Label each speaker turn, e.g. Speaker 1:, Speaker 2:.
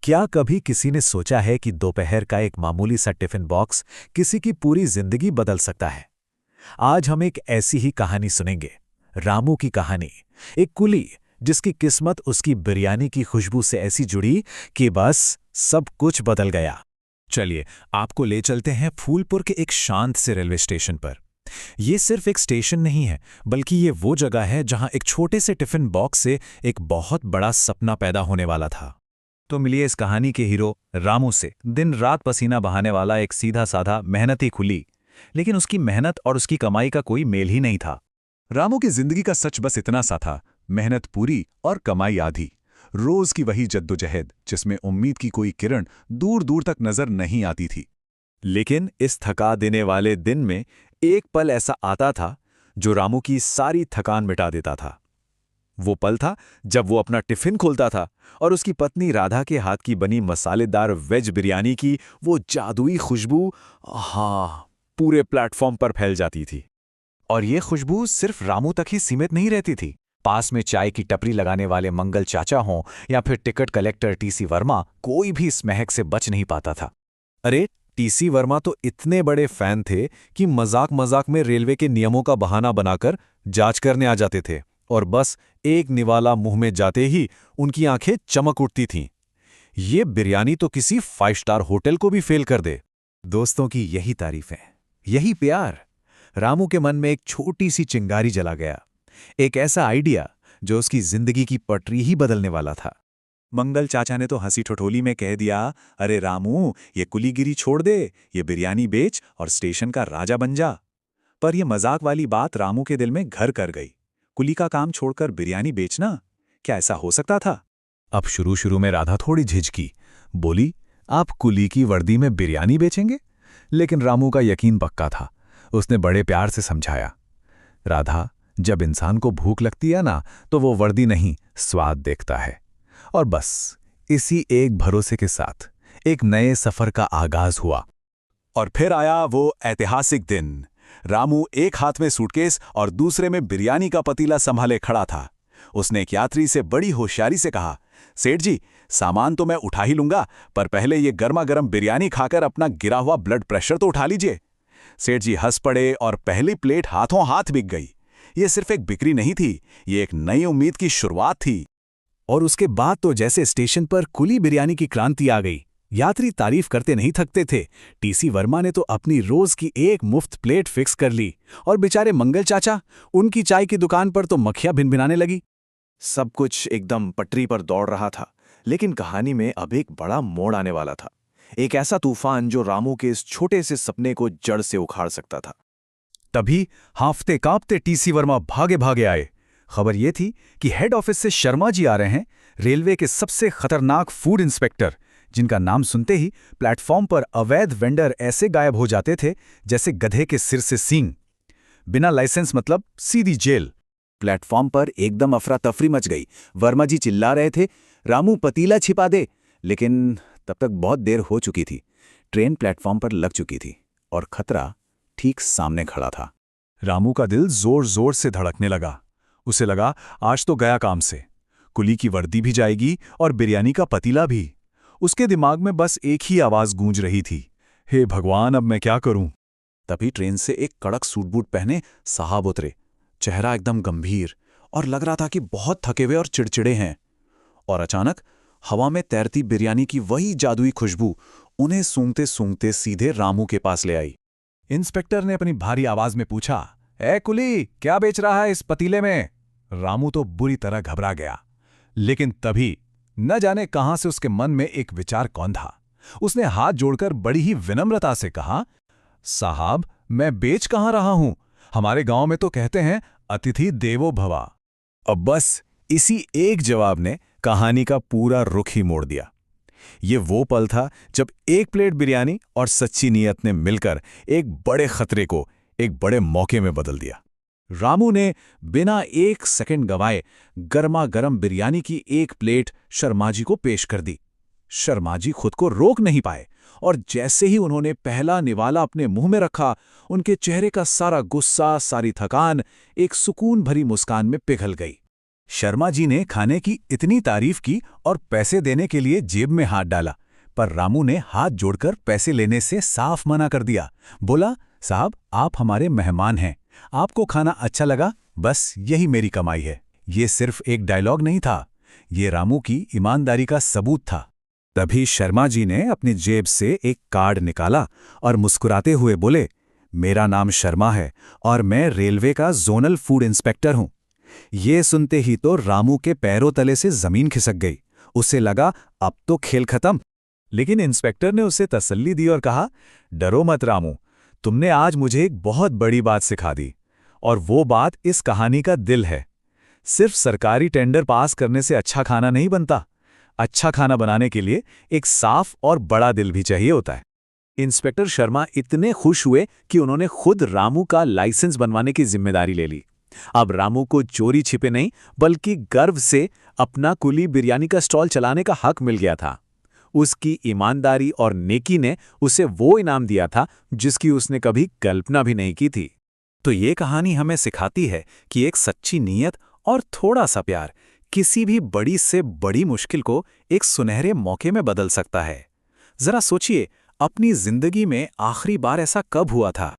Speaker 1: क्या कभी किसी ने सोचा है कि दोपहर का एक मामूली सा टिफिन बॉक्स किसी की पूरी जिंदगी बदल सकता है? आज हम एक ऐसी ही कहानी सुनेंगे, रामू की कहानी। एक कुली जिसकी किस्मत उसकी बिरयानी की खुशबू से ऐसी जुड़ी कि बस सब कुछ बदल गया। चलिए, आपको ले चलते हैं फूलपुर के एक शांत से रेलवे स्टेशन पर। ये सिर्फ एक स्टेशन नहीं है, बल्कि ये वो जगह है जहां एक छोटे से टिफिन बॉक्स से एक बहुत बड़ा सपना पैदा होने वाला था। तो मिलिए इस कहानी के हीरो रामू से। दिन रात पसीना बहाने वाला एक सीधा साधा मेहनती कुली, लेकिन उसकी मेहनत और उसकी कमाई का कोई मेल ही नहीं था।
Speaker 2: रामू की जिंदगी का सच बस इतना सा था, मेहनत पूरी और कमाई आधी। रोज की वही जद्दोजहद जिसमें उम्मीद की कोई किरण दूर दूर तक नजर नहीं आती थी।
Speaker 1: लेकिन इस थका देने वाले दिन में एक पल ऐसा आता था जो रामू की सारी थकान मिटा देता था। वो पल था जब वो अपना टिफिन खोलता था और उसकी पत्नी राधा के हाथ की बनी मसालेदार वेज बिरयानी की वो जादुई खुशबू पूरे प्लेटफॉर्म पर फैल जाती थी। और ये खुशबू सिर्फ रामू तक ही सीमित नहीं रहती थी। पास में चाय की टपरी लगाने वाले मंगल चाचा हों या फिर टिकट कलेक्टर टीसी वर्मा, कोई भी इस महक से बच नहीं पाता था। अरे, टीसी वर्मा तो इतने बड़े फैन थे कि मजाक मजाक में रेलवे के नियमों का बहाना बनाकर जांच करने आ जाते थे, और बस एक निवाला मुंह में जाते ही उनकी आंखें चमक उठती थीं। ये बिरयानी तो किसी 5 स्टार होटल को भी फेल कर दे। दोस्तों की यही तारीफ है, यही प्यार। रामू के मन में एक छोटी सी चिंगारी जला गया, एक ऐसा आइडिया जो उसकी जिंदगी की पटरी ही बदलने वाला था।
Speaker 2: मंगल चाचा ने तो हंसी ठिठोली में कह दिया, अरे रामू, ये कुलीगिरी छोड़ दे, ये बिरयानी बेच और स्टेशन का राजा बन जा। पर यह मजाक वाली बात रामू के दिल में घर कर गई। कुली का काम छोड़कर बिरयानी बेचना, क्या ऐसा हो सकता था?
Speaker 1: अब शुरू में राधा थोड़ी झिझकी, बोली, आप कुली की वर्दी में बिरयानी बेचेंगे? लेकिन रामू का यकीन पक्का था। उसने बड़े प्यार से समझाया, राधा, जब इंसान को भूख लगती है ना, तो वो वर्दी नहीं, स्वाद देखता है। और बस इसी एक भरोसे के साथ एक नए सफर का आगाज हुआ।
Speaker 2: और फिर आया वो ऐतिहासिक दिन। रामू एक हाथ में सूटकेस और दूसरे में बिरयानी का पतीला संभाले खड़ा था। उसने एक यात्री से बड़ी होशियारी से कहा, सेठ जी, सामान तो मैं उठा ही लूंगा, पर पहले ये गर्मा गर्म बिरयानी खाकर अपना गिरा हुआ ब्लड प्रेशर तो उठा लीजिए। सेठ जी हंस पड़े और पहली प्लेट हाथों हाथ बिक गई। ये सिर्फ एक बिक्री नहीं थी, ये एक नई उम्मीद की शुरुआत थी।
Speaker 1: और उसके बाद तो जैसे स्टेशन पर कुली बिरयानी की क्रांति आ गई। यात्री तारीफ करते नहीं थकते थे। टीसी वर्मा ने तो अपनी रोज की एक मुफ्त प्लेट फिक्स कर ली, और बेचारे मंगल चाचा, उनकी चाय की दुकान पर तो मक्खियां भिनभिनाने लगी। सब कुछ एकदम पटरी पर दौड़ रहा था, लेकिन कहानी में अब एक बड़ा मोड़ आने वाला था। एक ऐसा तूफान जो रामू के इस छोटे से सपने को जड़ से उखाड़ सकता था। तभी हांफते कांपते टीसी वर्मा भागे भागे आए। खबर यह थी कि हेड ऑफिस से शर्मा जी आ रहे हैं, रेलवे के सबसे खतरनाक फूड इंस्पेक्टर, जिनका नाम सुनते ही प्लेटफॉर्म पर अवैध वेंडर ऐसे गायब हो जाते थे जैसे गधे के सिर से सींग। बिना लाइसेंस मतलब सीधी जेल। प्लेटफॉर्म पर एकदम अफरा तफरी मच गई। वर्मा जी चिल्ला रहे थे, रामू पतीला छिपा दे, लेकिन तब तक बहुत देर हो चुकी थी। ट्रेन प्लेटफॉर्म पर लग चुकी थी और खतरा ठीक सामने खड़ा था।
Speaker 2: रामू का दिल जोर जोर से धड़कने लगा। उसे लगा, आज तो गया काम से। कुली की वर्दी भी जाएगी और बिरयानी का पतीला भी। उसके दिमाग में बस एक ही आवाज गूंज रही थी, हे भगवान, अब मैं क्या करूं? तभी ट्रेन से एक कड़क सूट बूट पहने साहब उतरे। चेहरा एकदम गंभीर और लग रहा था कि बहुत थके हुए और चिड़चिड़े हैं। और अचानक हवा में तैरती बिरयानी की वही जादुई खुशबू उन्हें सूंघते सूंघते सीधे रामू के पास ले आई। इंस्पेक्टर ने अपनी भारी आवाज में पूछा, ए कुली, क्या बेच रहा है इस पतीले में? रामू तो बुरी तरह घबरा गया, लेकिन तभी न जाने कहां से उसके मन में एक विचार कौन था। उसने हाथ जोड़कर बड़ी ही विनम्रता से कहा, साहब, मैं बेच कहां रहा हूं? हमारे गांव में तो कहते हैं, अतिथि देवो भवा। अब बस इसी एक जवाब ने कहानी का पूरा रुख ही मोड़ दिया। ये वो पल था जब एक प्लेट बिरयानी और सच्ची नीयत ने मिलकर एक बड़े खतरे को एक बड़े मौके में बदल दिया। रामू ने बिना एक सेकंड गवाए गर्मा गर्म बिरयानी की एक प्लेट शर्मा जी को पेश कर दी। शर्मा जी खुद को रोक नहीं पाए, और जैसे ही उन्होंने पहला निवाला अपने मुंह में रखा, उनके चेहरे का सारा गुस्सा, सारी थकान एक सुकून भरी मुस्कान में पिघल गई। शर्मा जी ने खाने की इतनी तारीफ की और पैसे देने के लिए जेब में हाथ डाला, पर रामू ने हाथ जोड़कर पैसे लेने से साफ मना कर दिया। बोला, साहब, आप हमारे मेहमान हैं, आपको खाना अच्छा लगा, बस यही मेरी कमाई है। ये सिर्फ एक डायलॉग नहीं था, ये रामू की ईमानदारी का सबूत था। तभी शर्मा जी ने अपनी जेब से एक कार्ड निकाला और मुस्कुराते हुए बोले, मेरा नाम शर्मा है और मैं रेलवे का जोनल फूड इंस्पेक्टर हूं। ये सुनते ही तो रामू के पैरों तले से जमीन खिसक गई। उसे लगा अब तो खेल खत्म। लेकिन इंस्पेक्टर ने उसे तसल्ली दी और कहा, डरो मत रामू, तुमने आज मुझे एक बहुत बड़ी बात सिखा दी, और वो बात इस कहानी का दिल है। सिर्फ सरकारी टेंडर पास करने से अच्छा खाना नहीं बनता। अच्छा खाना बनाने के लिए एक साफ और बड़ा दिल भी चाहिए होता है। इंस्पेक्टर शर्मा इतने खुश हुए कि उन्होंने खुद रामू का लाइसेंस बनवाने की जिम्मेदारी ले ली। अब रामू को चोरी छिपे नहीं बल्कि गर्व से अपना कुली बिरयानी का स्टॉल चलाने का हक मिल गया था। उसकी ईमानदारी और नेकी ने उसे वो इनाम दिया था जिसकी उसने कभी कल्पना भी नहीं की थी। तो ये कहानी हमें सिखाती है कि एक सच्ची नीयत और थोड़ा सा प्यार किसी भी बड़ी से बड़ी मुश्किल को एक सुनहरे मौके में बदल सकता है। जरा सोचिए, अपनी जिंदगी में आखिरी बार ऐसा कब हुआ था